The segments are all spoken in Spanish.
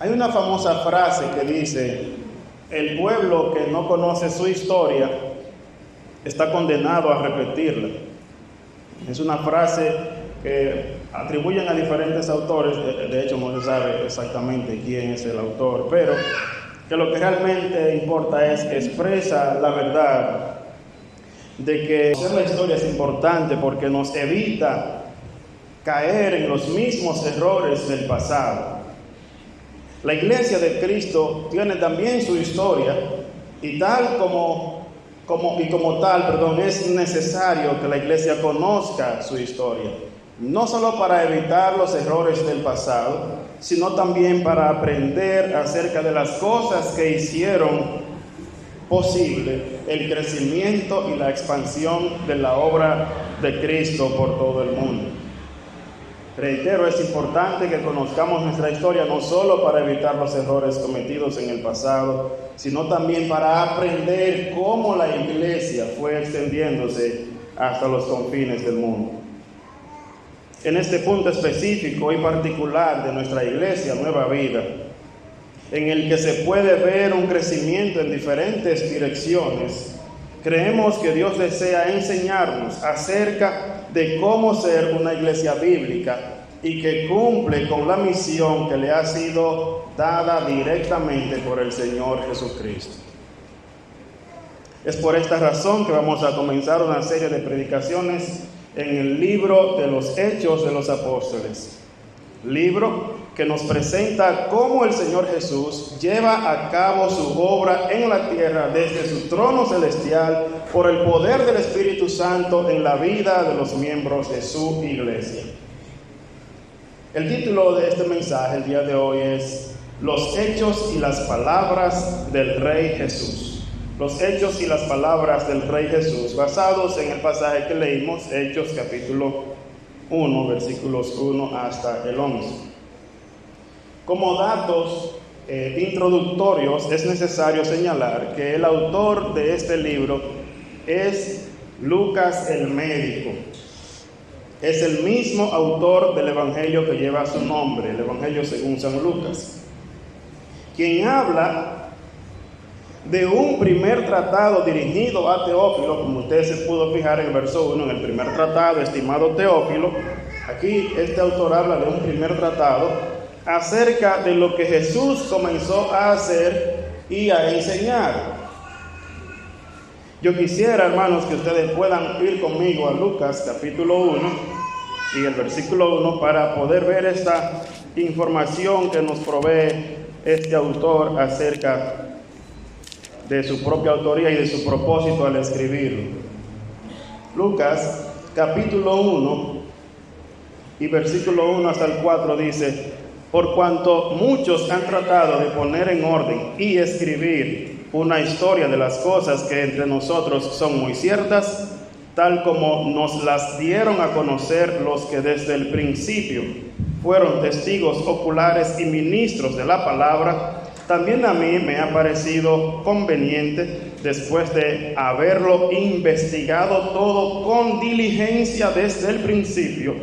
Hay una famosa frase que dice: el pueblo que no conoce su historia está condenado a repetirla. Es una frase que atribuyen a diferentes autores, de hecho no se sabe exactamente quién es el autor, pero que lo que realmente importa es que expresa la verdad de que conocer la historia es importante porque nos evita caer en los mismos errores del pasado. La iglesia de Cristo tiene también su historia y como tal, es necesario que la iglesia conozca su historia, no solo para evitar los errores del pasado, sino también para aprender acerca de las cosas que hicieron posible el crecimiento y la expansión de la obra de Cristo por todo el mundo. Reitero, es importante que conozcamos nuestra historia no solo para evitar los errores cometidos en el pasado, sino también para aprender cómo la iglesia fue extendiéndose hasta los confines del mundo. En este punto específico y particular de nuestra iglesia Nueva Vida, en el que se puede ver un crecimiento en diferentes direcciones, creemos que Dios desea enseñarnos acerca de cómo ser una iglesia bíblica y que cumple con la misión que le ha sido dada directamente por el Señor Jesucristo. Es por esta razón que vamos a comenzar una serie de predicaciones en el libro de los Hechos de los Apóstoles, libro que nos presenta cómo el Señor Jesús lleva a cabo su obra en la tierra desde su trono celestial por el poder del Espíritu Santo en la vida de los miembros de su iglesia. El título de este mensaje el día de hoy es Los Hechos y las Palabras del Rey Jesús. Los Hechos y las Palabras del Rey Jesús, basados en el pasaje que leímos, Hechos capítulo 1, versículos 1 hasta el 11. Como datos introductorios, es necesario señalar que el autor de este libro es Lucas el médico. Es el mismo autor del evangelio que lleva su nombre, el evangelio según San Lucas, quien habla de un primer tratado dirigido a Teófilo, como usted se pudo fijar en el verso 1, en el primer tratado, estimado Teófilo. Aquí este autor habla de un primer tratado acerca de lo que Jesús comenzó a hacer y a enseñar. Yo quisiera, hermanos, que ustedes puedan ir conmigo a Lucas capítulo 1 y el versículo 1 para poder ver esta información que nos provee este autor acerca de su propia autoría y de su propósito al escribirlo. Lucas capítulo 1 y versículo 1 hasta el 4 dice: por cuanto muchos han tratado de poner en orden y escribir una historia de las cosas que entre nosotros son muy ciertas, tal como nos las dieron a conocer los que desde el principio fueron testigos oculares y ministros de la palabra, también a mí me ha parecido conveniente, después de haberlo investigado todo con diligencia desde el principio,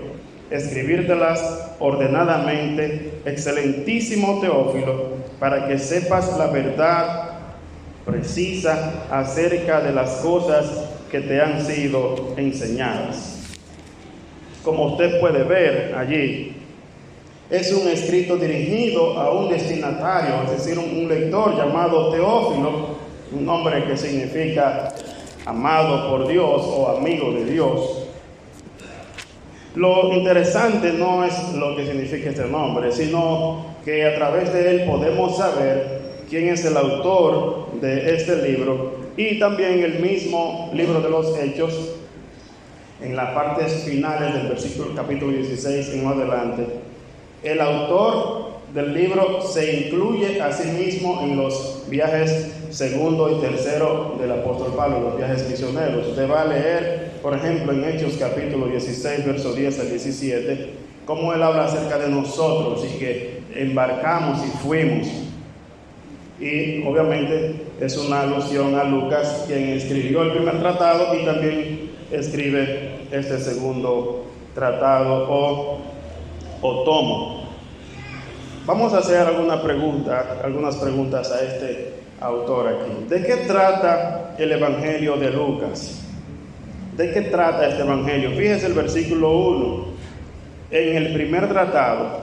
escribírtelas ordenadamente, excelentísimo Teófilo, para que sepas la verdad precisa acerca de las cosas que te han sido enseñadas. Como usted puede ver allí, es un escrito dirigido a un destinatario, es decir, un lector llamado Teófilo, un nombre que significa amado por Dios o amigo de Dios. Lo interesante no es lo que significa este nombre, sino que a través de él podemos saber quién es el autor de este libro y también el mismo libro de los Hechos, en las partes finales del versículo capítulo 16 en adelante. El autor del libro se incluye a sí mismo en los viajes segundo y tercero del apóstol Pablo, los viajes misioneros. Usted va a leer, por ejemplo, en Hechos capítulo 16, versos 10 al 17, cómo él habla acerca de nosotros y que embarcamos y fuimos. Y obviamente es una alusión a Lucas, quien escribió el primer tratado y también escribe este segundo tratado o tomo. vamos a hacer algunas preguntas a este autor aquí. ¿De qué trata el Evangelio de Lucas? ¿De qué trata este Evangelio? Fíjese el versículo 1. En el primer tratado,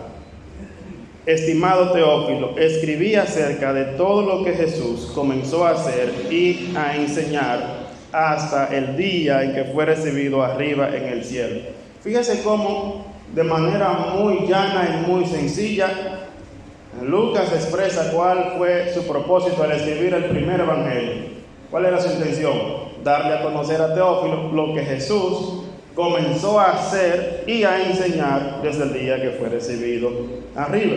estimado Teófilo, escribí acerca de todo lo que Jesús comenzó a hacer y a enseñar hasta el día en que fue recibido arriba en el cielo. Fíjese cómo, de manera muy llana y muy sencilla, Lucas expresa cuál fue su propósito al escribir el primer evangelio. ¿Cuál era su intención? Darle a conocer a Teófilo lo que Jesús comenzó a hacer y a enseñar desde el día que fue recibido arriba.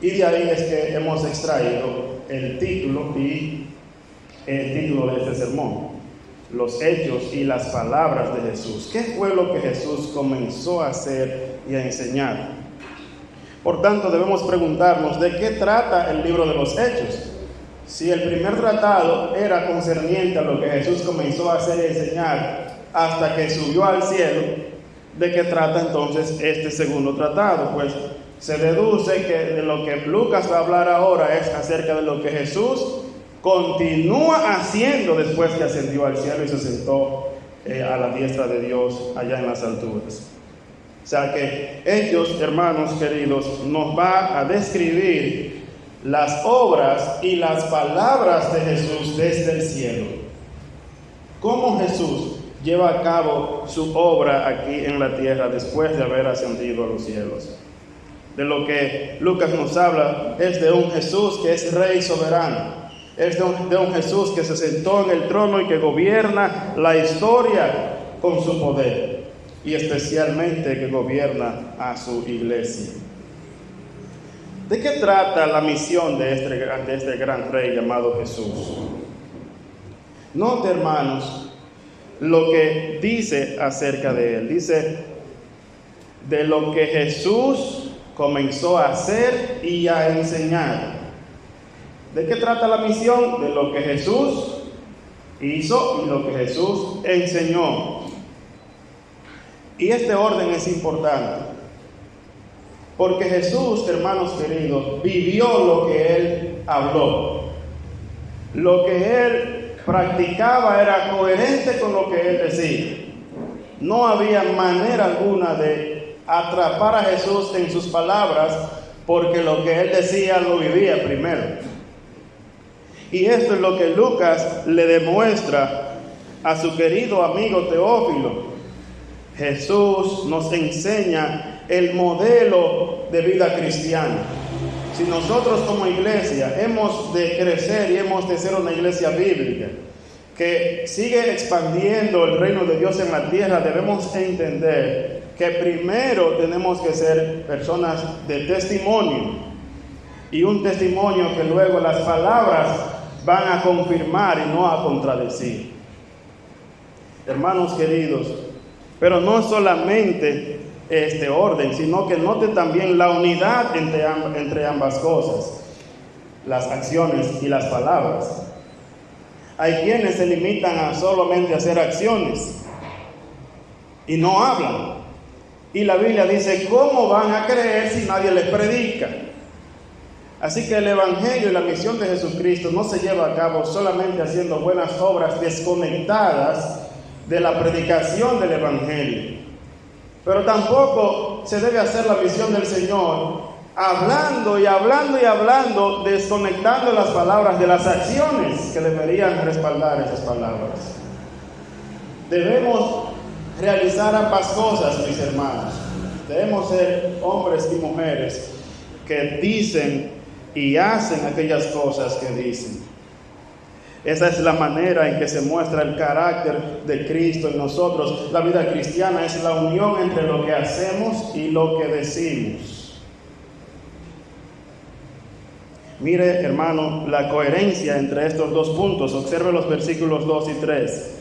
Y de ahí es que hemos extraído el título de este sermón: los hechos y las palabras de Jesús. ¿Qué fue lo que Jesús comenzó a hacer y a enseñar? Por tanto, debemos preguntarnos de qué trata el libro de los Hechos. Si el primer tratado era concerniente a lo que Jesús comenzó a hacer y enseñar hasta que subió al cielo, ¿de qué trata entonces este segundo tratado? Pues se deduce que de lo que Lucas va a hablar ahora es acerca de lo que Jesús continúa haciendo después que ascendió al cielo y se sentó a la diestra de Dios allá en las alturas. O sea que ellos, hermanos queridos, nos va a describir las obras y las palabras de Jesús desde el cielo. Cómo Jesús lleva a cabo su obra aquí en la tierra después de haber ascendido a los cielos. De lo que Lucas nos habla es de un Jesús que es Rey soberano. Es de un Jesús que se sentó en el trono y que gobierna la historia con su poder, y especialmente que gobierna a su iglesia. ¿De qué trata la misión de este gran Rey llamado Jesús? Note, hermanos, lo que dice acerca de él. Dice, de lo que Jesús comenzó a hacer y a enseñar. ¿De qué trata la misión? De lo que Jesús hizo y lo que Jesús enseñó. Y este orden es importante, porque Jesús, hermanos queridos, vivió lo que Él habló. Lo que Él practicaba era coherente con lo que Él decía. No había manera alguna de atrapar a Jesús en sus palabras, porque lo que Él decía lo vivía primero. Y esto es lo que Lucas le demuestra a su querido amigo Teófilo. Jesús nos enseña el modelo de vida cristiana. Si nosotros como iglesia hemos de crecer y hemos de ser una iglesia bíblica que sigue expandiendo el reino de Dios en la tierra, debemos entender que primero tenemos que ser personas de testimonio, y un testimonio que luego las palabras van a confirmar y no a contradecir. Hermanos queridos, pero no solamente este orden, sino que note también la unidad entre ambas cosas, las acciones y las palabras. Hay quienes se limitan a solamente hacer acciones y no hablan. Y la Biblia dice, ¿cómo van a creer si nadie les predica? Así que el Evangelio y la misión de Jesucristo no se lleva a cabo solamente haciendo buenas obras desconectadas de la predicación del Evangelio. Pero tampoco se debe hacer la misión del Señor hablando y hablando y hablando, desconectando las palabras de las acciones que deberían respaldar esas palabras. Debemos realizar ambas cosas, mis hermanos. Debemos ser hombres y mujeres que dicen y hacen aquellas cosas que dicen. Esa es la manera en que se muestra el carácter de Cristo en nosotros. La vida cristiana es la unión entre lo que hacemos y lo que decimos. Mire, hermano, la coherencia entre estos dos puntos. Observe los versículos 2 y 3.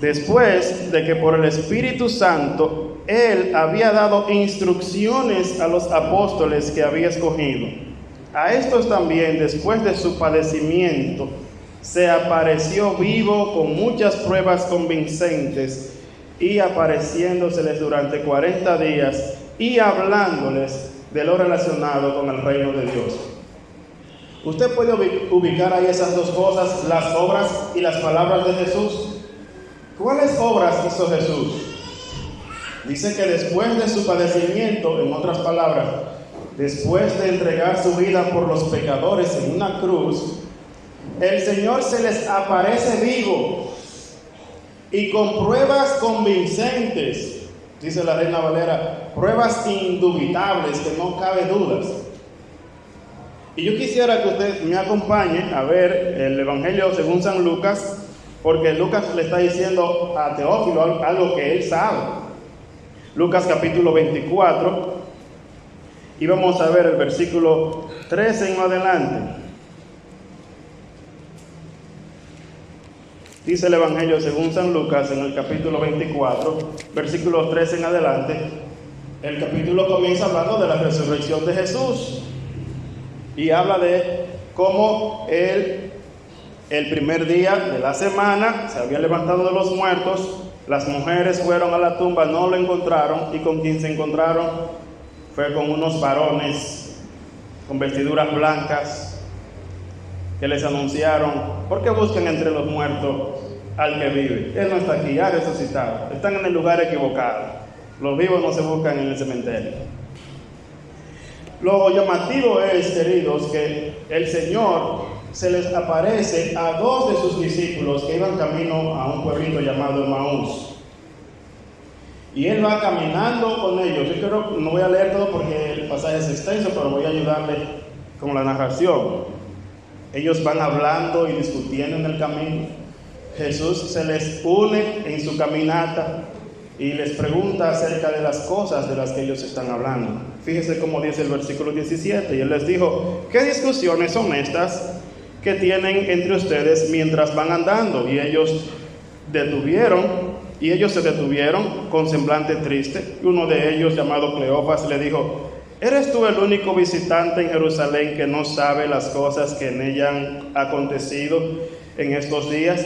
Después de que por el Espíritu Santo Él había dado instrucciones a los apóstoles que había escogido, a estos también, después de su padecimiento, se apareció vivo con muchas pruebas convincentes y apareciéndoseles durante 40 días y hablándoles de lo relacionado con el reino de Dios. Usted puede ubicar ahí esas dos cosas, las obras y las palabras de Jesús. ¿Cuáles obras hizo Jesús? Dice que después de su padecimiento, en otras palabras, después de entregar su vida por los pecadores en una cruz, el Señor se les aparece vivo y con pruebas convincentes, dice la Reina Valera, pruebas indubitables que no cabe dudas. Y yo quisiera que usted me acompañe a ver el Evangelio según San Lucas, porque Lucas le está diciendo a Teófilo algo que él sabe. Lucas capítulo 24, y vamos a ver el versículo 13 en adelante. Dice el Evangelio según San Lucas en el capítulo 24, versículos 13 en adelante. El capítulo comienza hablando de la resurrección de Jesús y habla de cómo él, el primer día de la semana, se había levantado de los muertos. Las mujeres fueron a la tumba, no lo encontraron, y con quien se encontraron fue con unos varones con vestiduras blancas que les anunciaron: ¿por qué buscan entre los muertos al que vive? Él no está aquí, ha resucitado. Están en el lugar equivocado. Los vivos no se buscan en el cementerio. Lo llamativo es, queridos, que el Señor se les aparece a dos de sus discípulos que iban camino a un pueblito llamado Emaús. Y Él va caminando con ellos. Yo creo, no voy a leer todo porque el pasaje es extenso, pero voy a ayudarle con la narración. Ellos van hablando y discutiendo en el camino. Jesús se les une en su caminata y les pregunta acerca de las cosas de las que ellos están hablando. Fíjese cómo dice el versículo 17. Y Él les dijo: ¿qué discusiones son estas que tienen entre ustedes mientras van andando? Y ellos se detuvieron con semblante triste. Uno de ellos, llamado Cleofas, le dijo: ¿eres tú el único visitante en Jerusalén que no sabe las cosas que en ella han acontecido en estos días?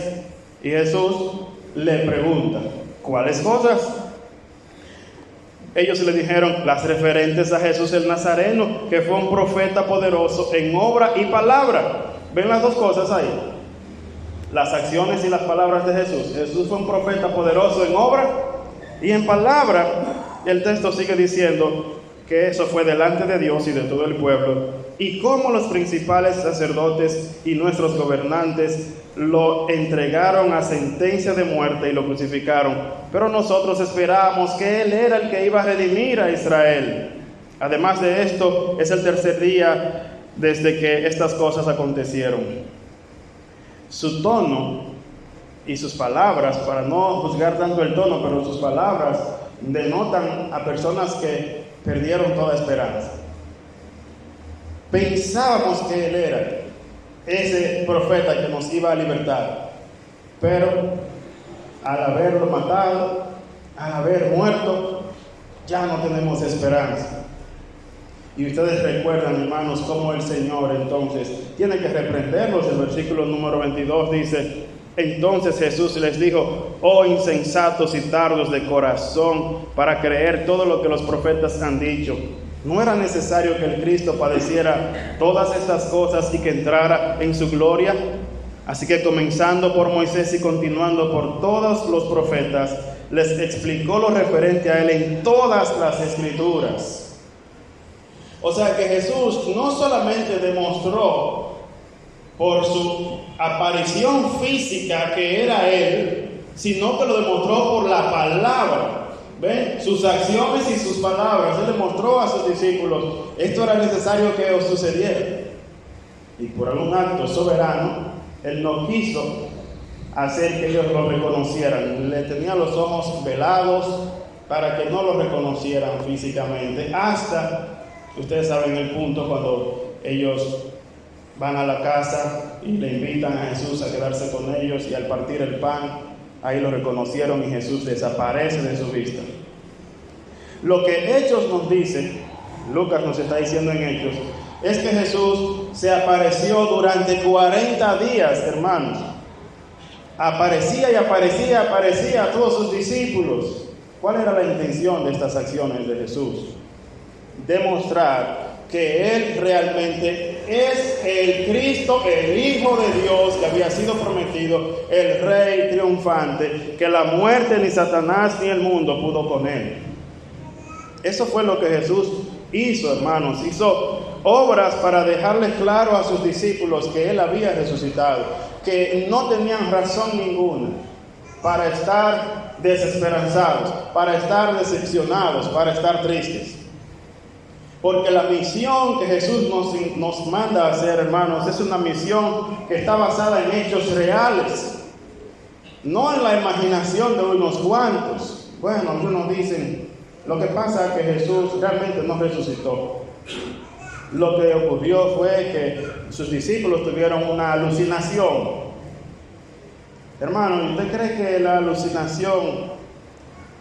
Y Jesús le pregunta: ¿cuáles cosas? Ellos le dijeron: las referentes a Jesús el Nazareno, que fue un profeta poderoso en obra y palabra. ¿Ven las dos cosas ahí? Las acciones y las palabras de Jesús. Jesús fue un profeta poderoso en obra y en palabra. El texto sigue diciendo que eso fue delante de Dios y de todo el pueblo, y cómo los principales sacerdotes y nuestros gobernantes lo entregaron a sentencia de muerte y lo crucificaron, pero nosotros esperábamos que Él era el que iba a redimir a Israel. Además de esto, es el tercer día desde que estas cosas acontecieron. Su tono y sus palabras, para no juzgar tanto el tono, pero sus palabras denotan a personas que perdieron toda esperanza. Pensábamos que Él era ese profeta que nos iba a libertar, pero al haberlo matado, al haber muerto, ya no tenemos esperanza. Y ustedes recuerdan, hermanos, cómo el Señor entonces tiene que reprenderlos. El versículo número 22 dice: entonces Jesús les dijo: oh insensatos y tardos de corazón, para creer todo lo que los profetas han dicho. ¿No era necesario que el Cristo padeciera todas estas cosas y que entrara en su gloria? Así que, comenzando por Moisés y continuando por todos los profetas, les explicó lo referente a Él en todas las Escrituras. O sea que Jesús no solamente demostró por su aparición física que era Él, sino que lo demostró por la palabra. ¿Ven? Sus acciones y sus palabras. Él demostró a sus discípulos: esto era necesario que os sucediera. Y por algún acto soberano, Él no quiso hacer que ellos lo reconocieran. Le tenía los ojos velados para que no lo reconocieran físicamente. Hasta, ustedes saben el punto, cuando ellos van a la casa y le invitan a Jesús a quedarse con ellos, y al partir el pan, ahí lo reconocieron y Jesús desaparece de su vista. Lo que Hechos nos dice, Lucas nos está diciendo en Hechos, es que Jesús se apareció durante 40 días, hermanos. Aparecía y aparecía a todos sus discípulos. ¿Cuál era la intención de estas acciones de Jesús? demostrar que Él realmente es el Cristo, el Hijo de Dios que había sido prometido, el Rey triunfante, que la muerte ni Satanás ni el mundo pudo con Él. Eso fue lo que Jesús hizo, hermanos. Hizo obras para dejarles claro a sus discípulos que Él había resucitado, que no tenían razón ninguna para estar desesperanzados, para estar decepcionados, para estar tristes. Porque la misión que Jesús nos manda a hacer, hermanos, es una misión que está basada en hechos reales, no en la imaginación de unos cuantos. Bueno, algunos dicen, lo que pasa es que Jesús realmente no resucitó. Lo que ocurrió fue que sus discípulos tuvieron una alucinación. Hermano, ¿usted cree que la alucinación,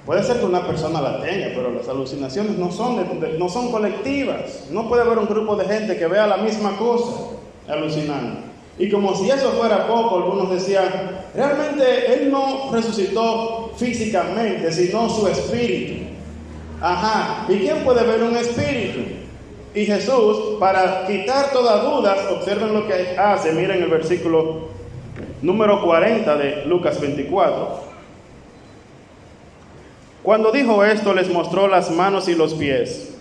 puede ser que una persona la tenga, pero las alucinaciones no son colectivas? No puede haber un grupo de gente que vea la misma cosa alucinando. Y como si eso fuera poco, algunos decían, realmente Él no resucitó físicamente, sino su espíritu. Ajá, ¿y quién puede ver un espíritu? Y Jesús, para quitar todas dudas, observen lo que hace. Miren el versículo número 40 de Lucas 24. Cuando dijo esto, les mostró las manos y los pies.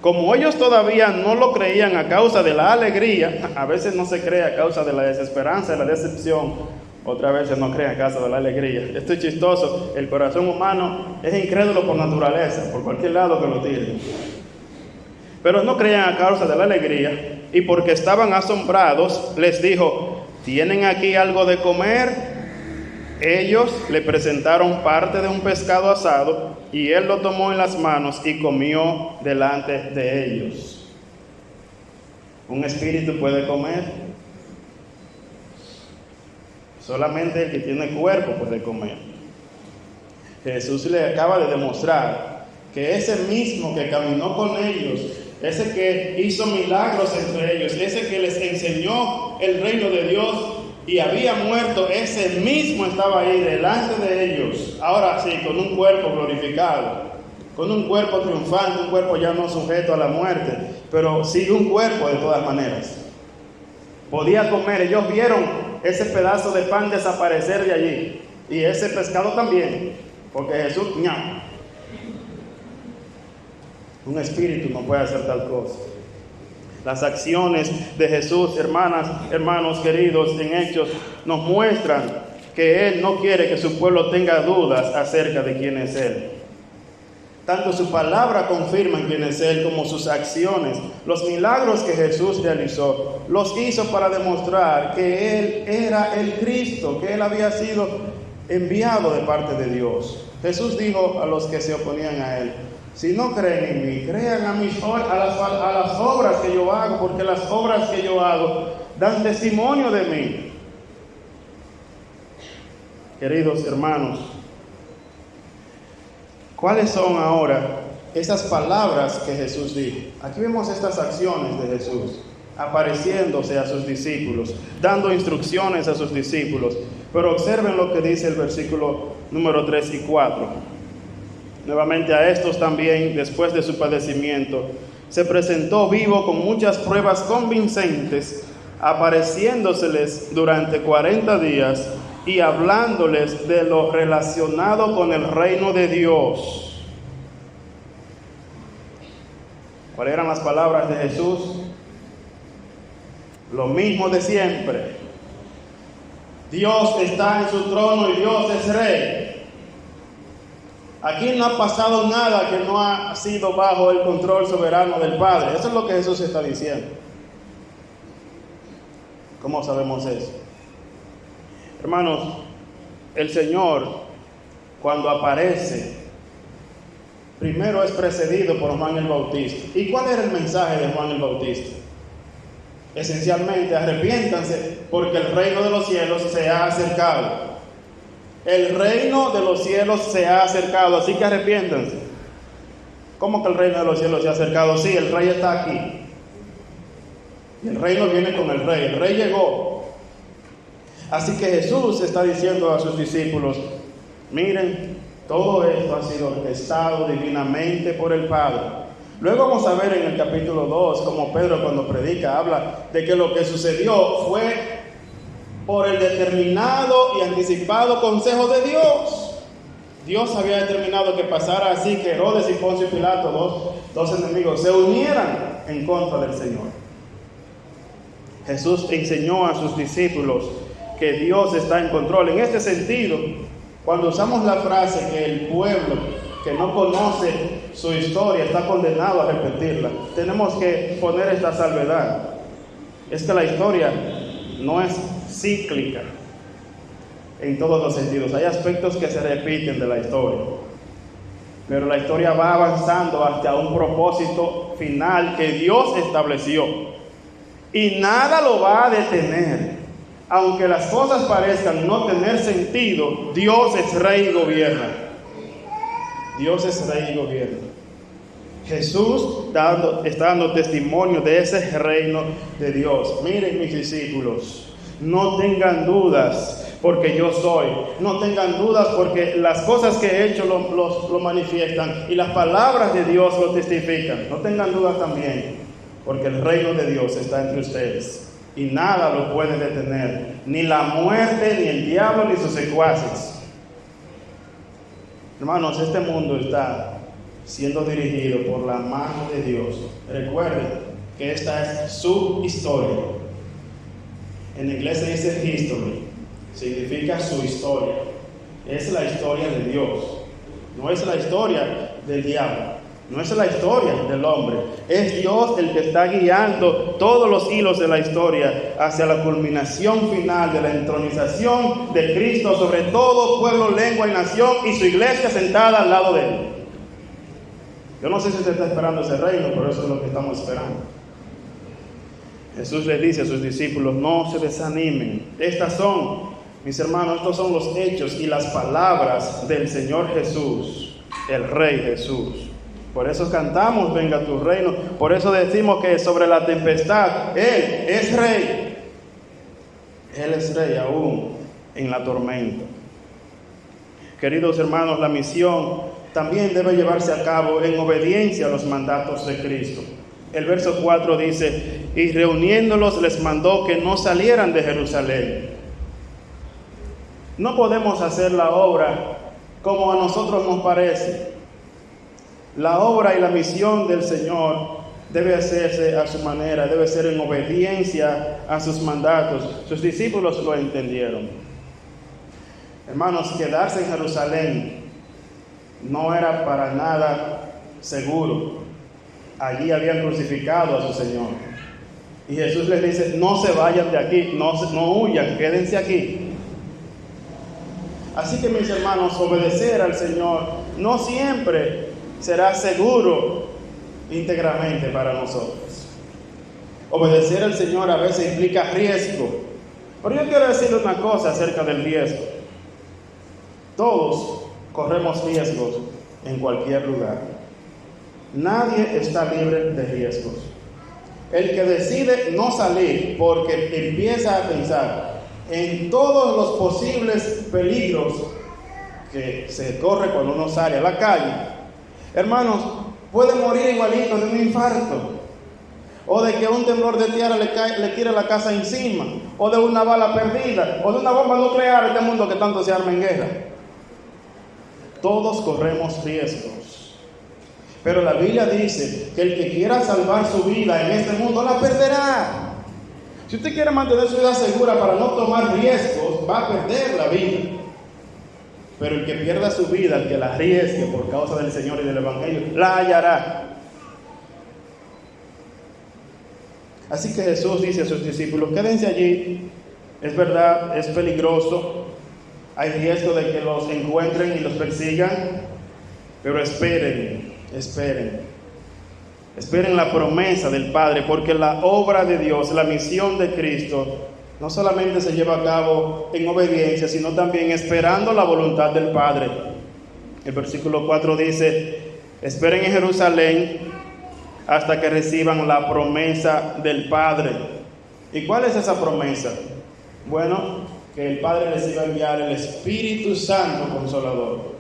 Como ellos todavía no lo creían a causa de la alegría, a veces no se cree a causa de la desesperanza y la decepción, otras veces no creen a causa de la alegría. Esto es chistoso, el corazón humano es incrédulo por naturaleza, por cualquier lado que lo tiren. Pero no creían a causa de la alegría, y porque estaban asombrados, les dijo, ¿tienen aquí algo de comer? Ellos le presentaron parte de un pescado asado, y él lo tomó en las manos y comió delante de ellos. ¿Un espíritu puede comer? Solamente el que tiene cuerpo puede comer. Jesús le acaba de demostrar que ese mismo que caminó con ellos, ese que hizo milagros entre ellos, ese que les enseñó el reino de Dios y había muerto, ese mismo estaba ahí delante de ellos, ahora sí, con un cuerpo glorificado, con un cuerpo triunfante, un cuerpo ya no sujeto a la muerte, pero sí un cuerpo de todas maneras. Podía comer, ellos vieron ese pedazo de pan desaparecer de allí, y ese pescado también, porque Jesús, un espíritu no puede hacer tal cosa. Las acciones de Jesús, hermanos queridos, en Hechos, nos muestran que Él no quiere que su pueblo tenga dudas acerca de quién es Él. Tanto su palabra confirma quién es Él como sus acciones. Los milagros que Jesús realizó, los hizo para demostrar que Él era el Cristo, que Él había sido enviado de parte de Dios. Jesús dijo a los que se oponían a Él, si no creen en mí, crean a las obras que yo hago, porque las obras que yo hago dan testimonio de mí. Queridos hermanos, ¿cuáles son ahora esas palabras que Jesús dijo? Aquí vemos estas acciones de Jesús, apareciéndose a sus discípulos, dando instrucciones a sus discípulos. Pero observen lo que dice el versículo número 3 y 4. Nuevamente a estos también, después de su padecimiento, se presentó vivo con muchas pruebas convincentes, apareciéndoseles durante 40 días y hablándoles de lo relacionado con el reino de Dios. ¿Cuáles eran las palabras de Jesús? Lo mismo de siempre. Dios está en su trono y Dios es rey. Aquí no ha pasado nada que no ha sido bajo el control soberano del Padre. Eso es lo que Jesús está diciendo. ¿Cómo sabemos eso? Hermanos, el Señor, cuando aparece, primero es precedido por Juan el Bautista. ¿Y cuál era el mensaje de Juan el Bautista? Esencialmente, arrepiéntanse porque el reino de los cielos se ha acercado. El reino de los cielos se ha acercado, así que arrepiéntanse. ¿Cómo que el reino de los cielos se ha acercado? Sí, el rey está aquí. Y el reino viene con el rey llegó. Así que Jesús está diciendo a sus discípulos, miren, todo esto ha sido orquestado divinamente por el Padre. Luego vamos a ver en el capítulo 2 como Pedro cuando predica habla de que lo que sucedió fue por el determinado y anticipado consejo de Dios. Dios había determinado que pasara así, que Herodes y Poncio Pilato, dos enemigos, se unieran en contra del Señor. Jesús enseñó a sus discípulos que Dios está en control. En este sentido, cuando usamos la frase que el pueblo que no conoce su historia está condenado a repetirla, tenemos que poner esta salvedad. Es que la historia no es cíclica en todos los sentidos. Hay aspectos que se repiten de la historia, pero la historia va avanzando hacia un propósito final que Dios estableció y nada lo va a detener. Aunque las cosas parezcan no tener sentido, Dios es rey y gobierna. Dios es rey y gobierna. Jesús está dando testimonio de ese reino de Dios. Miren, mis discípulos, no tengan dudas porque yo soy. No tengan dudas porque las cosas que he hecho lo manifiestan y las palabras de Dios lo testifican. No tengan dudas también porque el reino de Dios está entre ustedes y nada lo puede detener, ni la muerte, ni el diablo, ni sus secuaces. Hermanos, este mundo está siendo dirigido por la mano de Dios. Recuerden que esta es su historia. En inglés se dice history, significa su historia. Es la historia de Dios, no es la historia del diablo, no es la historia del hombre. Es Dios el que está guiando todos los hilos de la historia hacia la culminación final de la entronización de Cristo sobre todo pueblo, lengua y nación, y su iglesia sentada al lado de él. Yo no sé si usted está esperando ese reino, pero eso es lo que estamos esperando. Jesús le dice a sus discípulos: no se desanimen. Estas son, mis hermanos, estos son los hechos y las palabras del Señor Jesús, el Rey Jesús. Por eso cantamos: venga tu reino. Por eso decimos que sobre la tempestad Él es rey. Él es rey aún en la tormenta. Queridos hermanos, la misión también debe llevarse a cabo en obediencia a los mandatos de Cristo. El verso 4 dice: y reuniéndolos les mandó que no salieran de Jerusalén. No podemos hacer la obra como a nosotros nos parece. La obra y la misión del Señor debe hacerse a su manera, debe ser en obediencia a sus mandatos. Sus discípulos lo entendieron. Hermanos, quedarse en Jerusalén no era para nada seguro. Allí habían crucificado a su Señor. Y Jesús les dice: no se vayan de aquí, no huyan, quédense aquí. Así que, mis hermanos, obedecer al Señor no siempre será seguro íntegramente para nosotros. Obedecer al Señor a veces implica riesgo. Pero yo quiero decirle una cosa acerca del riesgo. Todos corremos riesgos en cualquier lugar. Nadie está libre de riesgos. El que decide no salir porque empieza a pensar en todos los posibles peligros que se corre cuando uno sale a la calle, hermanos, puede morir igualito de un infarto, o de que un temblor de tierra le tire la casa encima, o de una bala perdida, o de una bomba nuclear en este mundo que tanto se arma en guerra. Todos corremos riesgos, pero la Biblia dice que el que quiera salvar su vida en este mundo la perderá. Si usted quiere mantener su vida segura para no tomar riesgos, va a perder la vida. Pero el que pierda su vida, el que la arriesgue por causa del Señor y del Evangelio, la hallará. Así que Jesús dice a sus discípulos: quédense allí. Es verdad, es peligroso, hay riesgo de que los encuentren y los persigan, pero esperen la promesa del Padre, porque la obra de Dios, la misión de Cristo, no solamente se lleva a cabo en obediencia, sino también esperando la voluntad del Padre. El versículo 4 dice: esperen en Jerusalén hasta que reciban la promesa del Padre. ¿Y cuál es esa promesa? Bueno, que el Padre les iba a enviar el Espíritu Santo Consolador.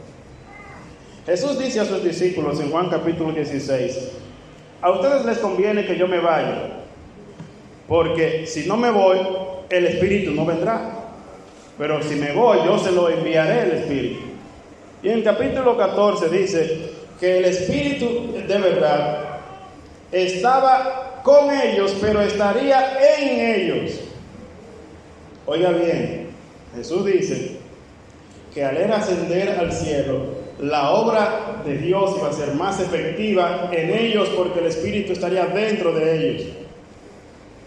Jesús dice a sus discípulos en Juan capítulo 16: a ustedes les conviene que yo me vaya, porque si no me voy, el Espíritu no vendrá. Pero si me voy, yo se lo enviaré el Espíritu. Y en el capítulo 14 dice que el Espíritu de verdad estaba con ellos, pero estaría en ellos. Oiga bien, Jesús dice que al él ascender al cielo, la obra de Dios iba a ser más efectiva en ellos porque el Espíritu estaría dentro de ellos.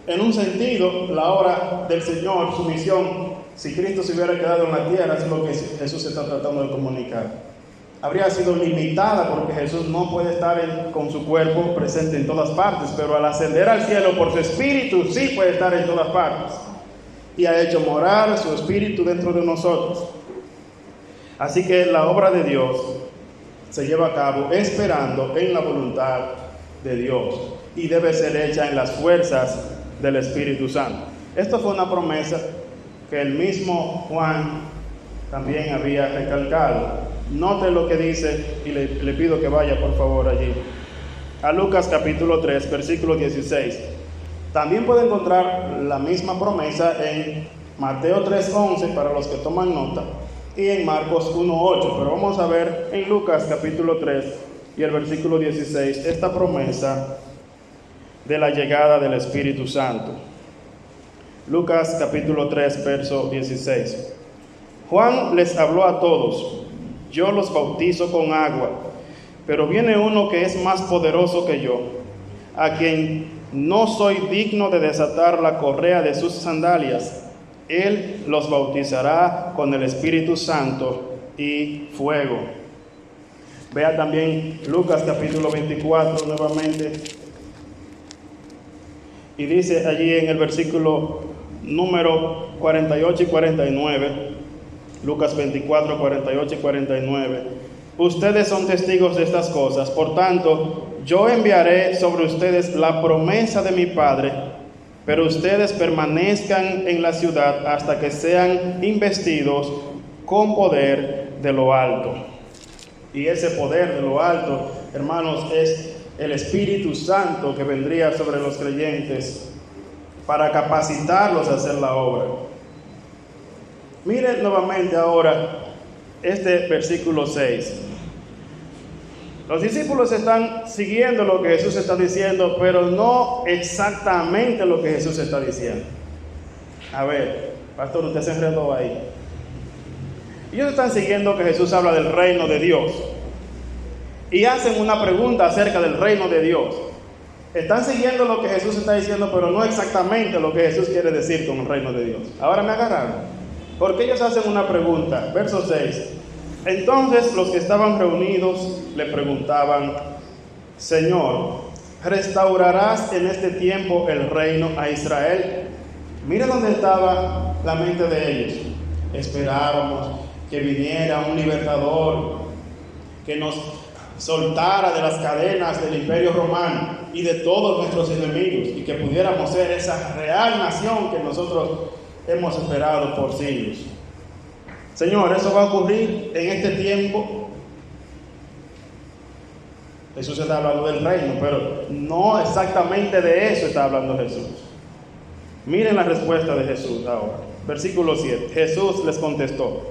En un sentido, la obra del Señor, su misión, si Cristo se hubiera quedado en la tierra, es lo que Jesús está tratando de comunicar, habría sido limitada porque Jesús no puede estar con su cuerpo presente en todas partes, pero al ascender al cielo por su Espíritu sí puede estar en todas partes y ha hecho morar su Espíritu dentro de nosotros. Así que la obra de Dios se lleva a cabo esperando en la voluntad de Dios y debe ser hecha en las fuerzas del Espíritu Santo. Esto fue una promesa que el mismo Juan también había recalcado. Note lo que dice y le pido que vaya por favor allí a Lucas capítulo 3 versículo 16. También puede encontrar la misma promesa en Mateo 3:11 para los que toman nota y en Marcos 1:8, pero vamos a ver en Lucas capítulo 3 y el versículo 16 esta promesa de la llegada del Espíritu Santo. Lucas capítulo 3 verso 16. Juan les habló a todos: yo los bautizo con agua, pero viene uno que es más poderoso que yo, a quien no soy digno de desatar la correa de sus sandalias. Él los bautizará con el Espíritu Santo y fuego. Vea también Lucas capítulo 24 nuevamente. Y dice allí en el versículo número 48 y 49, Lucas 24, 48 y 49. Ustedes son testigos de estas cosas, por tanto, yo enviaré sobre ustedes la promesa de mi Padre, pero ustedes permanezcan en la ciudad hasta que sean investidos con poder de lo alto. Y ese poder de lo alto, hermanos, es el Espíritu Santo que vendría sobre los creyentes para capacitarlos a hacer la obra. Miren nuevamente ahora este versículo 6. Los discípulos están siguiendo lo que Jesús está diciendo, pero no exactamente lo que Jesús está diciendo. A ver, pastor, usted se enredó ahí. Ellos están siguiendo que Jesús habla del reino de Dios y hacen una pregunta acerca del reino de Dios. Están siguiendo lo que Jesús está diciendo, pero no exactamente lo que Jesús quiere decir con el reino de Dios. Ahora me agarraron, porque ellos hacen una pregunta. Verso 6. Entonces los que estaban reunidos le preguntaban: Señor, ¿restaurarás en este tiempo el reino a Israel? Mira dónde estaba la mente de ellos. Esperábamos que viniera un libertador, que nos soltara de las cadenas del imperio romano y de todos nuestros enemigos, y que pudiéramos ser esa real nación que nosotros hemos esperado por siglos. Señor, ¿eso va a ocurrir en este tiempo? Jesús está hablando del reino, pero no exactamente de eso está hablando Jesús. Miren la respuesta de Jesús ahora. Versículo 7. Jesús les contestó: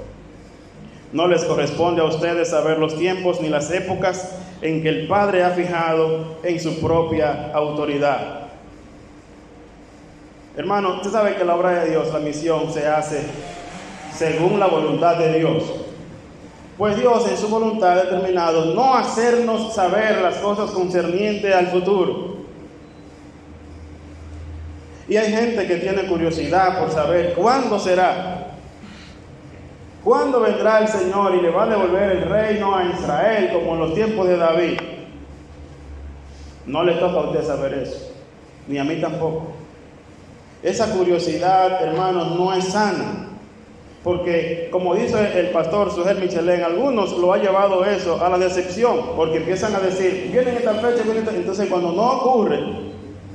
no les corresponde a ustedes saber los tiempos ni las épocas en que el Padre ha fijado en su propia autoridad. Hermano, usted sabe que la obra de Dios, la misión, se hace según la voluntad de Dios. Pues Dios en su voluntad ha determinado no hacernos saber las cosas concernientes al futuro. Y hay gente que tiene curiosidad por saber cuándo será. ¿Cuándo vendrá el Señor y le va a devolver el reino a Israel como en los tiempos de David? No le toca a usted saber eso, ni a mí tampoco. Esa curiosidad, hermanos, no es sana. Porque, como dice el pastor Sujel Michelén, algunos lo ha llevado eso a la decepción, porque empiezan a decir, vienen esta fecha, vienen esta... Entonces, cuando no ocurre,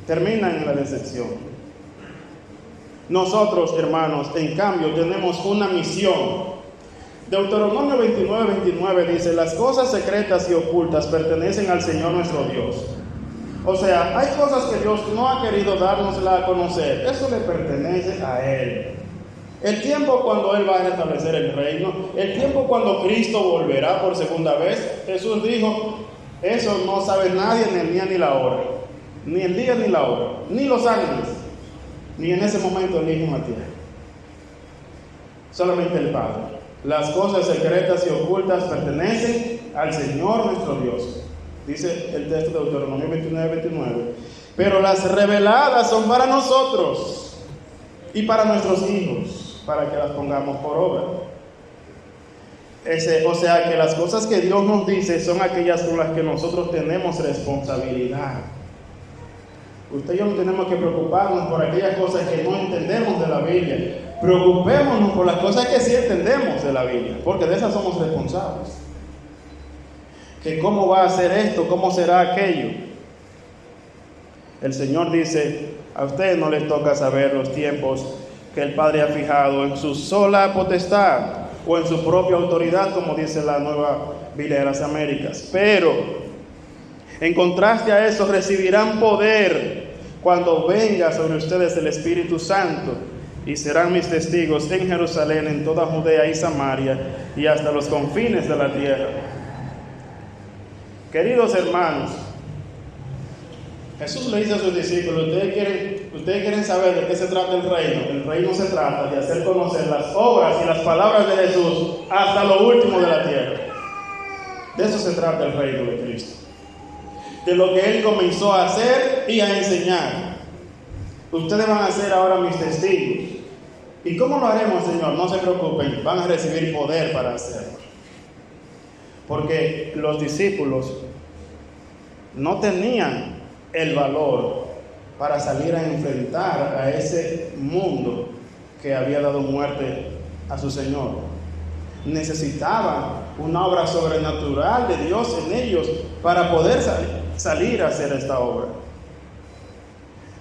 terminan en la decepción. Nosotros, hermanos, en cambio, tenemos una misión. Deuteronomio 29 dice: las cosas secretas y ocultas pertenecen al Señor nuestro Dios, O sea, hay cosas que Dios no ha querido dárnosla a conocer. Eso le pertenece a Él. El tiempo cuando Él va a restablecer el reino, el tiempo cuando Cristo volverá por segunda vez, Jesús dijo, eso no sabe nadie ni el día ni la hora, ni el día ni la hora, ni los ángeles, ni en ese momento el Hijo en la tierra. Solamente el Padre. Las cosas secretas y ocultas pertenecen al Señor nuestro Dios. Dice el texto de Deuteronomio 29:29. Pero las reveladas son para nosotros y para nuestros hijos, para que las pongamos por obra. O sea que las cosas que Dios nos dice son aquellas con las que nosotros tenemos responsabilidad. Usted y yo no tenemos que preocuparnos por aquellas cosas que no entendemos de la Biblia. Preocupémonos por las cosas que sí entendemos de la Biblia, porque de esas somos responsables. Que cómo va a ser esto, cómo será aquello. El Señor dice, a ustedes no les toca saber los tiempos que el Padre ha fijado en su sola potestad o en su propia autoridad, como dice la Nueva Biblia de las Américas. Pero, en contraste a eso, recibirán poder cuando venga sobre ustedes el Espíritu Santo y serán mis testigos en Jerusalén, en toda Judea y Samaria y hasta los confines de la tierra. Queridos hermanos, Jesús le dice a sus discípulos, ustedes quieren saber de qué se trata el reino. El reino se trata de hacer conocer las obras y las palabras de Jesús hasta lo último de la tierra. De eso se trata el reino de Cristo. De lo que Él comenzó a hacer y a enseñar. Ustedes van a ser ahora mis testigos. ¿Y cómo lo haremos, Señor? No se preocupen, van a recibir poder para hacerlo. Porque los discípulos no tenían el valor para salir a enfrentar a ese mundo que había dado muerte a su Señor. Necesitaban una obra sobrenatural de Dios en ellos para poder salir a hacer esta obra.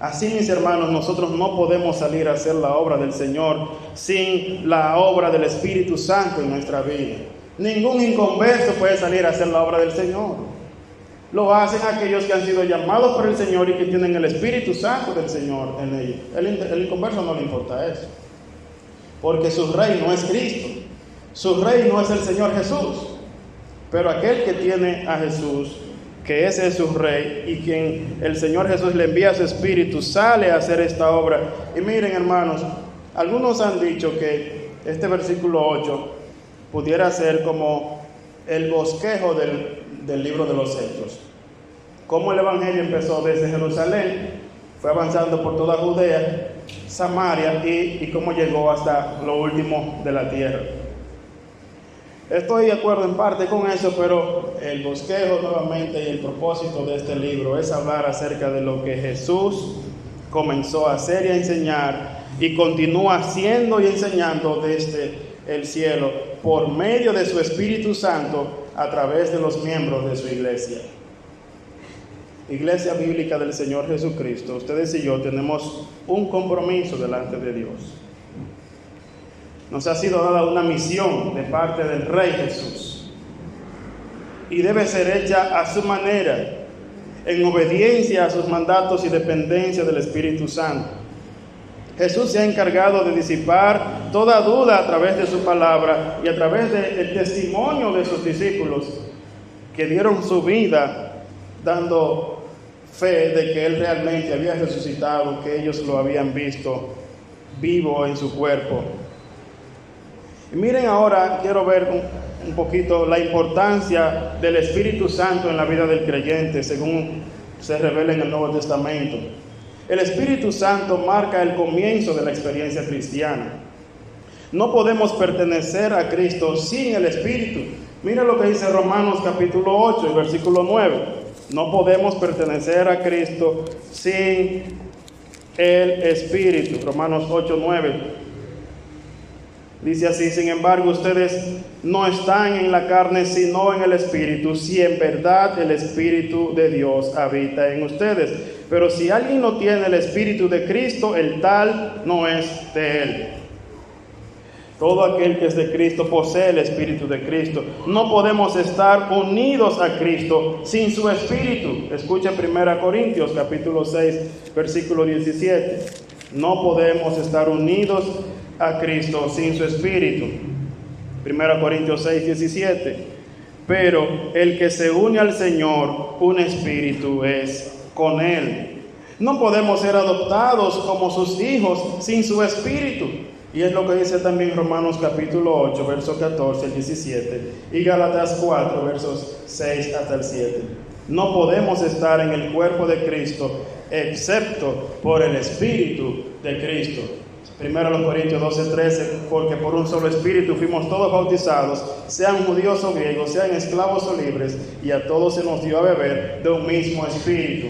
Así, mis hermanos, nosotros no podemos salir a hacer la obra del Señor sin la obra del Espíritu Santo en nuestra vida. Ningún inconverso puede salir a hacer la obra del Señor. Lo hacen aquellos que han sido llamados por el Señor y que tienen el Espíritu Santo del Señor en ellos. El inconverso no le importa eso, porque su rey no es Cristo, su rey no es el Señor Jesús. Pero aquel que tiene a Jesús, que ese es su rey, y quien el Señor Jesús le envía su Espíritu, sale a hacer esta obra. Y miren, hermanos, algunos han dicho que este versículo 8 pudiera ser como el bosquejo del libro de los Hechos. Cómo el Evangelio empezó desde Jerusalén, fue avanzando por toda Judea, Samaria y cómo llegó hasta lo último de la tierra. Estoy de acuerdo en parte con eso, pero el bosquejo nuevamente y el propósito de este libro es hablar acerca de lo que Jesús comenzó a hacer y a enseñar y continúa haciendo y enseñando desde el cielo por medio de su Espíritu Santo a través de los miembros de su iglesia. Iglesia Bíblica del Señor Jesucristo, ustedes y yo tenemos un compromiso delante de Dios. Nos ha sido dada una misión de parte del Rey Jesús y debe ser hecha a su manera, en obediencia a sus mandatos y dependencia del Espíritu Santo. Jesús se ha encargado de disipar toda duda a través de su palabra y a través del testimonio de sus discípulos que dieron su vida dando fe de que Él realmente había resucitado, que ellos lo habían visto vivo en su cuerpo. Y miren ahora, quiero ver un poquito la importancia del Espíritu Santo en la vida del creyente según se revela en el Nuevo Testamento. El Espíritu Santo marca el comienzo de la experiencia cristiana. No podemos pertenecer a Cristo sin el Espíritu. Mira lo que dice Romanos capítulo 8 y versículo 9. No podemos pertenecer a Cristo sin el Espíritu. Romanos 8, 9. Dice así: sin embargo, ustedes no están en la carne, sino en el Espíritu, si en verdad el Espíritu de Dios habita en ustedes. Pero si alguien no tiene el Espíritu de Cristo, el tal no es de Él. Todo aquel que es de Cristo posee el Espíritu de Cristo. No podemos estar unidos a Cristo sin su Espíritu. Escucha 1 Corintios capítulo 6, versículo 17. No podemos estar unidos a Cristo sin su Espíritu. 1 Corintios 6, 17. Pero el que se une al Señor, un espíritu es con Él. No podemos ser adoptados como sus hijos sin su Espíritu. Y es lo que dice también Romanos capítulo 8, versos 14 al 17. Y Gálatas 4, versos 6 hasta el 7. No podemos estar en el cuerpo de Cristo excepto por el Espíritu de Cristo. 1 Corintios 12, 13, porque por un solo Espíritu fuimos todos bautizados, sean judíos o griegos, sean esclavos o libres, y a todos se nos dio a beber de un mismo Espíritu.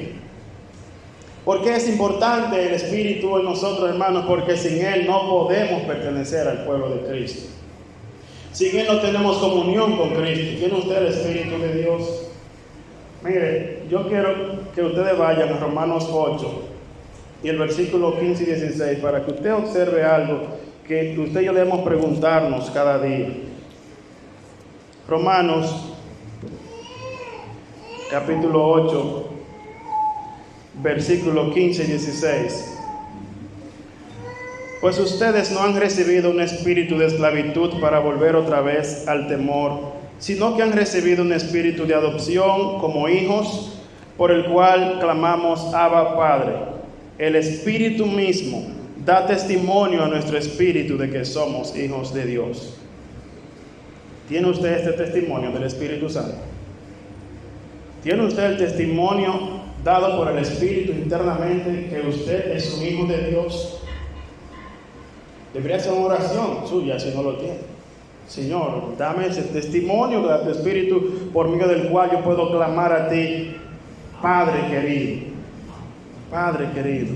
¿Por qué es importante el Espíritu en nosotros, hermanos? Porque sin Él no podemos pertenecer al pueblo de Cristo. Sin Él no tenemos comunión con Cristo. ¿Tiene usted el Espíritu de Dios? Mire, yo quiero que ustedes vayan a Romanos 8 y el versículo 15 y 16 para que usted observe algo que usted y yo debemos preguntarnos cada día. Romanos capítulo 8, versículo 15 y 16. Pues ustedes no han recibido un espíritu de esclavitud para volver otra vez al temor, sino que han recibido un espíritu de adopción como hijos, por el cual clamamos Abba, Padre. El Espíritu mismo da testimonio a nuestro espíritu de que somos hijos de Dios. ¿Tiene usted este testimonio del Espíritu Santo? ¿Tiene usted el testimonio dado por el Espíritu internamente que usted es un hijo de Dios? Debería ser una oración suya si no lo tiene. Señor, dame ese testimonio de tu Espíritu por medio del cual yo puedo clamar a ti, Padre querido. Padre querido.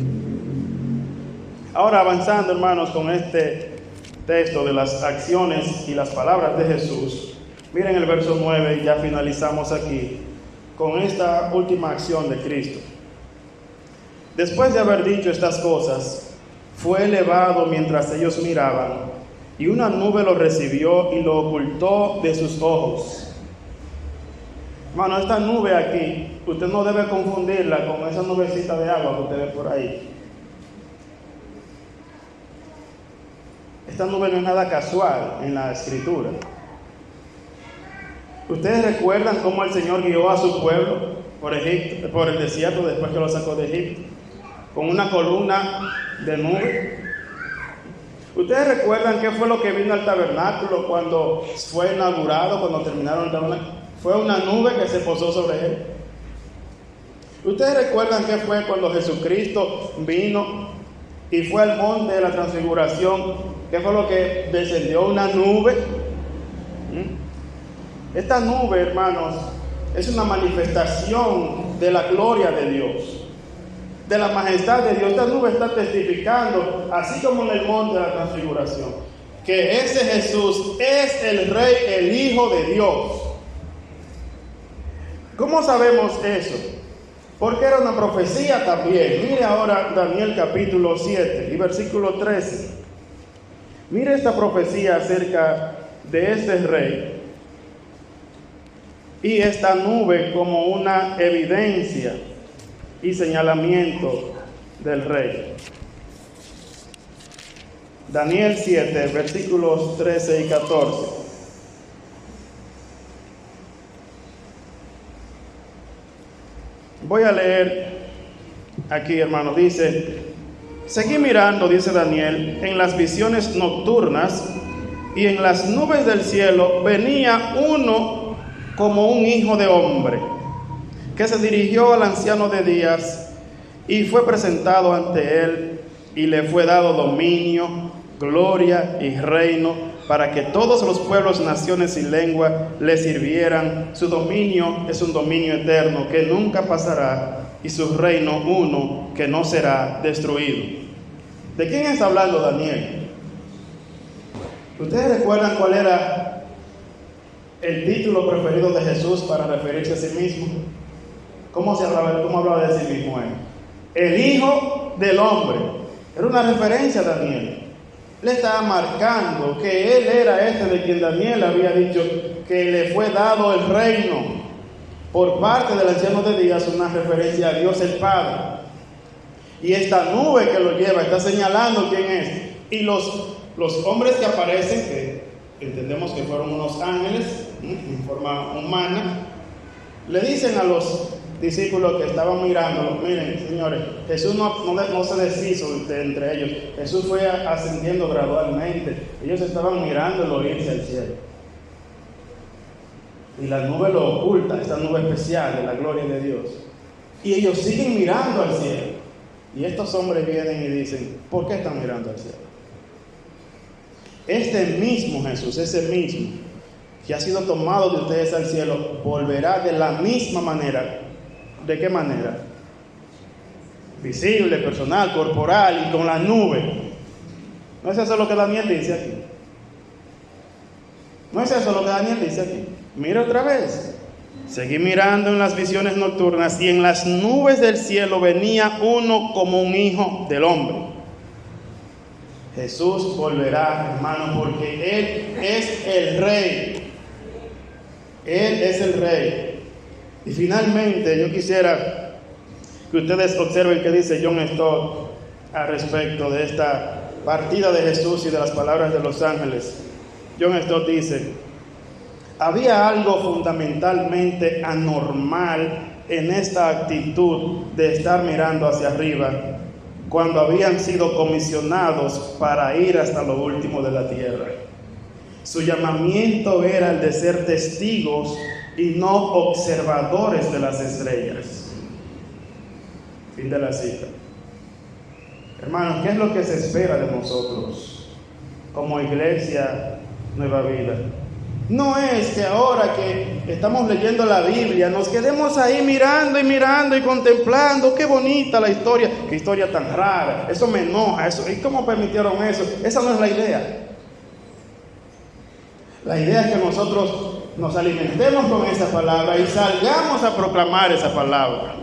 Ahora avanzando, hermanos, con este texto de las acciones y las palabras de Jesús. Miren el verso 9 y ya finalizamos aquí con esta última acción de Cristo. Después de haber dicho estas cosas, fue elevado mientras ellos miraban, y una nube lo recibió y lo ocultó de sus ojos. Hermano, esta nube aquí, usted no debe confundirla con esa nubecita de agua que usted ve por ahí. Esta nube no es nada casual en la Escritura. ¿Ustedes recuerdan cómo el Señor guió a su pueblo por Egipto, por el desierto después que lo sacó de Egipto? Con una columna de nube. ¿Ustedes recuerdan qué fue lo que vino al tabernáculo cuando fue inaugurado, cuando terminaron el tabernáculo? Fue una nube que se posó sobre él. ¿Ustedes recuerdan qué fue cuando Jesucristo vino y fue al monte de la transfiguración? ¿Qué fue lo que descendió? Una nube. Esta nube, hermanos, es una manifestación de la gloria de Dios, de la majestad de Dios. Esta nube está testificando, así como en el monte de la transfiguración, que ese Jesús es el Rey, el Hijo de Dios. ¿Cómo sabemos eso? Porque era una profecía también. Mire ahora Daniel capítulo 7 y versículo 13. Mire esta profecía acerca de este rey y esta nube como una evidencia y señalamiento del rey. Daniel 7, versículos 13 y 14. Voy a leer aquí, hermano. Dice: seguí mirando, dice Daniel, en las visiones nocturnas, y en las nubes del cielo venía uno como un hijo de hombre, que se dirigió al anciano de días y fue presentado ante él, y le fue dado dominio, gloria y reino, para que todos los pueblos, naciones y lenguas le sirvieran. Su dominio es un dominio eterno que nunca pasará, y su reino uno que no será destruido. ¿De quién está hablando Daniel? ¿Ustedes recuerdan cuál era el título preferido de Jesús para referirse a sí mismo? ¿Cómo hablaba de sí mismo él? El Hijo del Hombre. Era una referencia a Daniel. Le estaba marcando que él era este de quien Daniel había dicho que le fue dado el reino por parte del anciano de días, una referencia a Dios el Padre. Y esta nube que lo lleva está señalando quién es. Y los hombres que aparecen, que entendemos que fueron unos ángeles en forma humana, le dicen a los discípulos que estaban mirándolo: miren, señores, Jesús no se deshizo entre ellos. Jesús fue ascendiendo gradualmente. Ellos estaban mirándolo irse al cielo. Y la nube lo oculta, esta nube especial de la gloria de Dios. Y ellos siguen mirando al cielo. Y estos hombres vienen y dicen: ¿por qué están mirando al cielo? Este mismo Jesús, ese mismo que ha sido tomado de ustedes al cielo, volverá de la misma manera. ¿De qué manera? Visible, personal, corporal y con la nube. ¿No es eso lo que Daniel dice aquí? ¿No es eso lo que Daniel dice aquí? Mira otra vez. Seguí mirando en las visiones nocturnas, y en las nubes del cielo venía uno como un hijo del hombre. Jesús volverá, hermano, porque Él es el Rey. Él es el Rey. Y finalmente yo quisiera que ustedes observen qué dice John Stott al respecto de esta partida de Jesús y de las palabras de los ángeles. John Stott dice: había algo fundamentalmente anormal en esta actitud de estar mirando hacia arriba cuando habían sido comisionados para ir hasta lo último de la tierra. Su llamamiento era el de ser testigos y no observadores de las estrellas. Fin de la cita. Hermanos, ¿qué es lo que se espera de nosotros como Iglesia Nueva Vida? No es que ahora que estamos leyendo la Biblia nos quedemos ahí mirando y mirando y contemplando. Qué bonita la historia, qué historia tan rara, eso me enoja, eso, ¿y cómo permitieron eso? Esa no es la idea. La idea es que nosotros nos alimentemos con esa palabra y salgamos a proclamar esa palabra.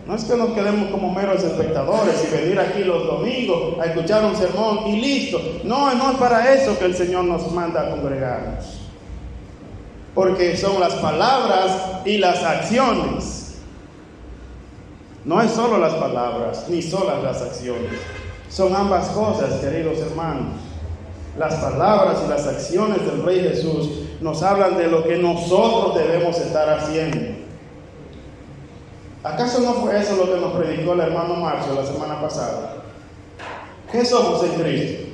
No es que nos quedemos como meros espectadores y venir aquí los domingos a escuchar un sermón y listo. No es para eso que el Señor nos manda a congregarnos. Porque son las palabras y las acciones. No es solo las palabras ni solo las acciones. Son ambas cosas, queridos hermanos. Las palabras y las acciones del Rey Jesús nos hablan de lo que nosotros debemos estar haciendo. ¿Acaso no fue eso lo que nos predicó el hermano Marcio la semana pasada? ¿Qué somos en Cristo?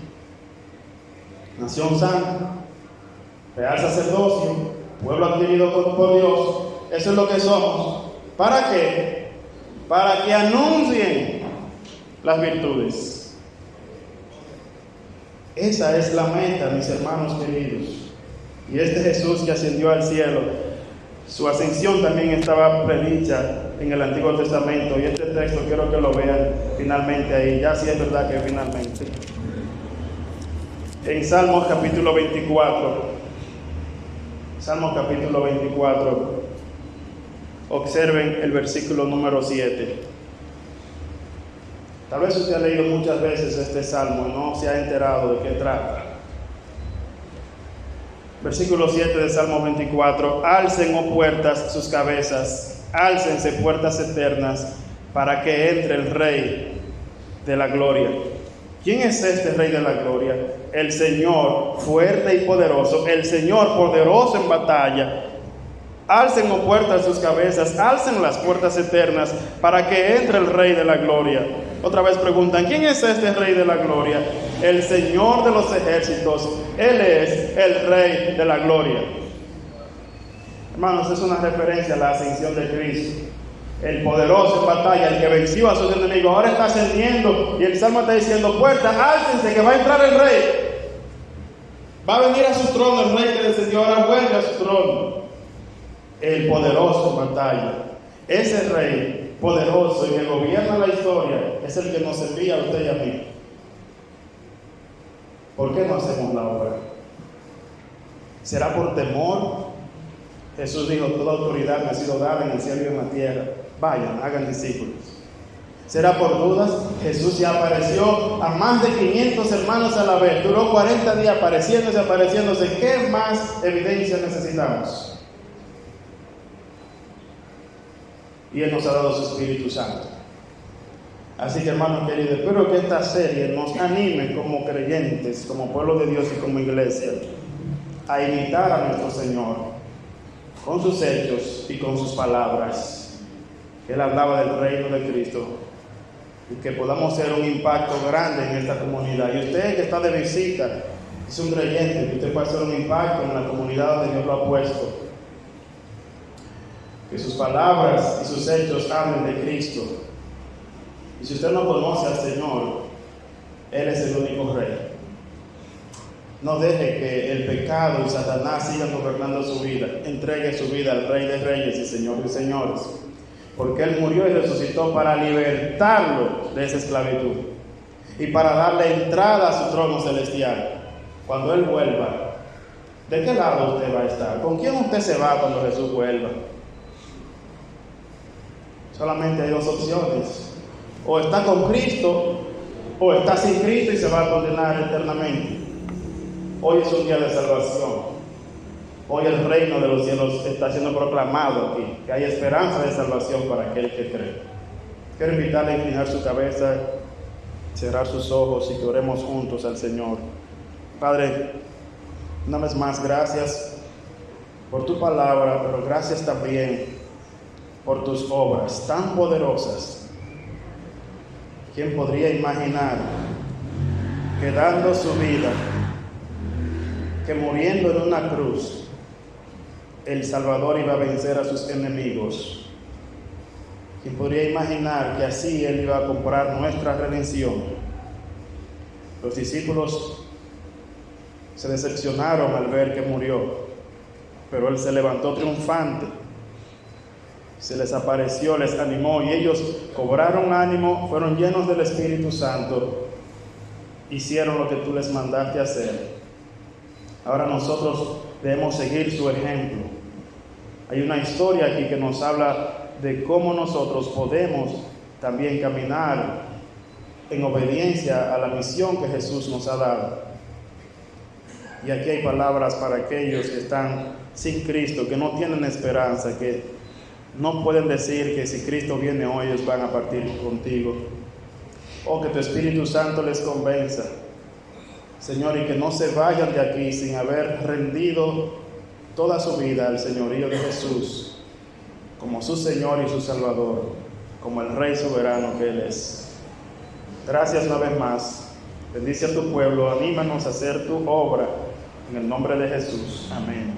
Nación santa, real sacerdocio, pueblo adquirido por Dios. Eso es lo que somos. ¿Para qué? Para que anuncien las virtudes. Esa es la meta, mis hermanos queridos. Y este Jesús que ascendió al cielo, su ascensión también estaba predicha en el Antiguo Testamento. Y este texto quiero que lo vean finalmente ahí. Ya sí es verdad que finalmente. En Salmos capítulo 24. Salmos capítulo 24. Observen el versículo número 7. Tal vez usted ha leído muchas veces este salmo y no se ha enterado de qué trata. Versículo 7 de Salmo 24. Alcen, oh puertas, sus cabezas, álcense puertas eternas, para que entre el Rey de la gloria. ¿Quién es este Rey de la gloria? El Señor fuerte y poderoso, el Señor poderoso en batalla. Alcen, oh puertas, sus cabezas, alcen las puertas eternas, para que entre el Rey de la gloria. Otra vez preguntan: ¿quién es este Rey de la gloria? El Señor de los ejércitos. Él es el Rey de la gloria. Hermanos, es una referencia a la ascensión de Cristo. El poderoso en batalla, el que venció a sus enemigos, ahora está ascendiendo. Y el Salmo está diciendo: puertas, álcense, que va a entrar el Rey. Va a venir a su trono el Rey que descendió, ahora vuelve a su trono. El poderoso en batalla. Ese Rey poderoso y que gobierna la historia es el que nos envía a usted y a mí. ¿Por qué no hacemos la obra? ¿Será por temor? Jesús dijo: toda autoridad me ha sido dada en el cielo y en la tierra. Vayan, hagan discípulos. ¿Será por dudas? Jesús ya apareció a más de 500 hermanos a la vez. Duró 40 días apareciéndose. ¿Qué más evidencia necesitamos? Y Él nos ha dado su Espíritu Santo. Así que, hermanos queridos, espero que esta serie nos anime como creyentes, como pueblo de Dios y como iglesia, a imitar a nuestro Señor con sus hechos y con sus palabras. Él hablaba del reino de Cristo. Y que podamos hacer un impacto grande en esta comunidad. Y usted que está de visita, es un creyente, que usted puede hacer un impacto en la comunidad donde Dios lo ha puesto. Que sus palabras y sus hechos hablen de Cristo. Y si usted no conoce al Señor, Él es el único Rey. No deje que el pecado y Satanás sigan gobernando su vida. Entregue su vida al Rey de Reyes y Señor de Señores. Porque Él murió y resucitó para libertarlo de esa esclavitud y para darle entrada a su trono celestial. Cuando Él vuelva, ¿de qué lado usted va a estar? ¿Con quién usted se va cuando Jesús vuelva? Solamente hay dos opciones: o está con Cristo o está sin Cristo y se va a condenar eternamente. Hoy es un día de salvación. Hoy el reino de los cielos está siendo proclamado aquí, que hay esperanza de salvación para aquel que cree. Quiero invitarle a inclinar su cabeza, cerrar sus ojos y que oremos juntos al Señor. Padre, una vez más, gracias por tu palabra, pero gracias también por tus obras tan poderosas. ¿Quién podría imaginar que dando su vida, que muriendo en una cruz, el Salvador iba a vencer a sus enemigos? ¿Quién podría imaginar que así Él iba a comprar nuestra redención? Los discípulos se decepcionaron al ver que murió, pero Él se levantó triunfante, se les apareció, les animó, y ellos cobraron ánimo, fueron llenos del Espíritu Santo, hicieron lo que tú les mandaste hacer. Ahora nosotros debemos seguir su ejemplo. Hay una historia aquí que nos habla de cómo nosotros podemos también caminar en obediencia a la misión que Jesús nos ha dado. Y aquí hay palabras para aquellos que están sin Cristo, que no tienen esperanza, que no pueden decir que si Cristo viene hoy ellos van a partir contigo. O que tu Espíritu Santo les convenza, Señor, y que no se vayan de aquí sin haber rendido toda su vida al señorío de Jesús, como su Señor y su Salvador, como el Rey soberano que Él es. Gracias una vez más. Bendice a tu pueblo, anímanos a hacer tu obra, en el nombre de Jesús. Amén.